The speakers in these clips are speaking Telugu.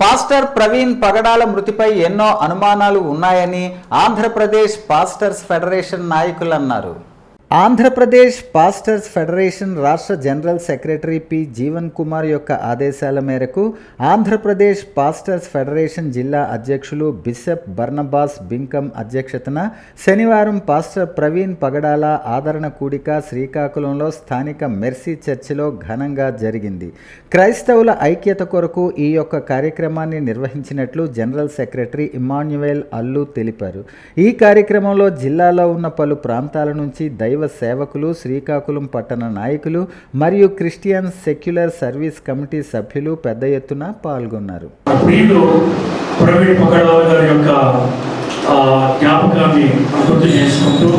పాస్టర్ ప్రవీణ్ పగడాల మృతిపై ఎన్నో అనుమానాలు ఉన్నాయని ఆంధ్రప్రదేశ్ పాస్టర్స్ ఫెడరేషన్ నాయకులు అన్నారు. ఆంధ్రప్రదేశ్ పాస్టర్స్ ఫెడరేషన్ రాష్ట్ర general secretary P Jeevan Kumar యొక్క ఆదేశాల మేరకు ఆంధ్రప్రదేశ్ పాస్టర్స్ ఫెడరేషన్ జిల్లా అధ్యక్షులు బిషప్ బర్నబాస్ బింకం అధ్యక్షతన శనివారం పాస్టర్ ప్రవీణ్ పగడాల ఆదరణ కూడిక శ్రీకాకుళంలో స్థానిక మెర్సీ చర్చిలో ఘనంగా జరిగింది. క్రైస్తవుల ఐక్యత కొరకు ఈ యొక్క కార్యక్రమాన్ని నిర్వహించినట్లు జనరల్ సెక్రటరీ ఇమ్మాన్యుయేల్ అల్లు తెలిపారు. ఈ కార్యక్రమంలో జిల్లాలో ఉన్న పలు ప్రాంతాల నుంచి దైవ సేవకులు, శ్రీకాకుళం పట్టణ నాయకులు మరియు క్రిస్టియన్ సెక్యులర్ సర్వీస్ కమిటీ సభ్యులు పెద్ద ఎత్తున పాల్గొన్నారు. ప్రవీణ్ పగడాల గారి యొక్క జ్ఞాపకాన్ని గుర్తు చేసుకుంటూ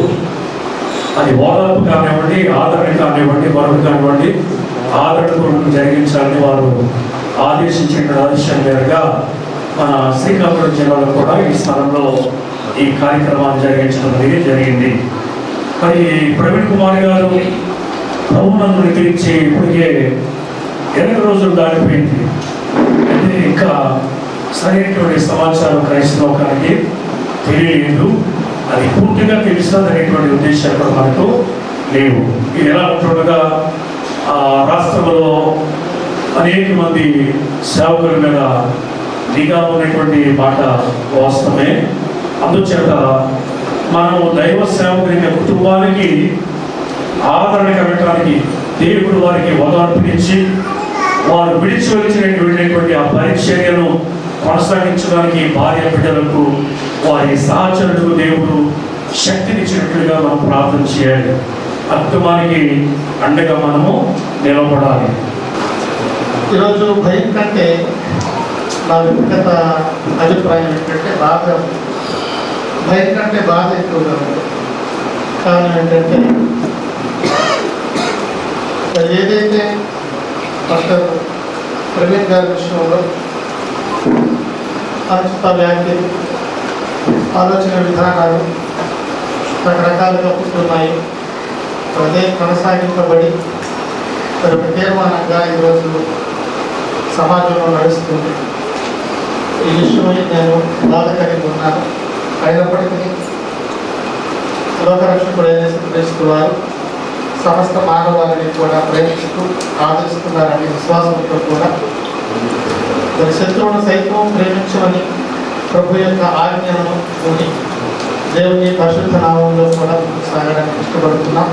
అది ఓదార్పు కానివ్వండి, ఆదరణ కానివ్వండి, మరొకటి కానివ్వండి, ఆదరణ జరిగించాలని వారు ఆదేశించిన ఆదేశం మేరగా మన శ్రీకాకుళం జిల్లాలో కూడా ఈ స్థలంలో ఈ కార్యక్రమాన్ని జరిగించడం అనేది జరిగింది. మరి ప్రవీణ్ కుమార్ గారు ప్రభువును నిద్రించి ఇప్పటికే 8 రోజులు దాటిపోయింది. అయితే ఇంకా సరైనటువంటి సమాచారం క్రైస్తవానికి తెలియలేదు. అది పూర్తిగా తెలుస్తుందనేటువంటి ఉద్దేశాలు కూడా మనకు లేవు. ఇది ఎలా ఉంటుండగా రాష్ట్రంలో అనేక మంది సేవకుల మీద నిఘా ఉన్నటువంటి మాట వాస్తవమే. అందుచేత మనం దైవ సేవకుని కుటుంబానికి ఆదరణ కలగటానికి దేవుడు వారికి ఓదార్పునిచ్చి వారు విడిచి వచ్చినటువంటి ఆ పరిచర్యను కొనసాగించడానికి భార్య బిడ్డలకు వారి సహచరులకు దేవుడు శక్తినిచ్చినట్లుగా మనం ప్రార్థన చేయాలి. అద్భుతానికి అండగా మనము నిలబడాలి. ఈరోజు భయం కంటే నా వ్యక్తిగత అభిప్రాయం ఏంటంటే భయం కంటే బాధ ఎక్కువగా ఉంది. కారణం ఏంటంటే ఏదైతే డాక్టర్ ప్రవీణ్ గారి విషయంలో అనుచిత వ్యాఖ్యలు, ఆలోచన విధానాలు రకరకాలుగా పుట్టున్నాయి. అదే కొనసాగింపబడి ఒక తీర్మానంగా ఈరోజు సమాజంలో నడుస్తుంది. ఈ విషయమై నేను బాధ కలిగి ఉన్నాను. అయినప్పటికీ లోకరక్షకుడైన యేసుక్రీస్తు వారు సమస్త మానవాళిని కూడా ప్రేమిస్తూ ఆదరిస్తున్నారనే విశ్వాసంతో కూడా శత్రువును సైతం ప్రేమించమని ప్రభు యొక్క ఆజ్ఞలను దేవుని పరిశుద్ధ నామంలో కూడా సాగడానికి ఇష్టపడుతున్నాం.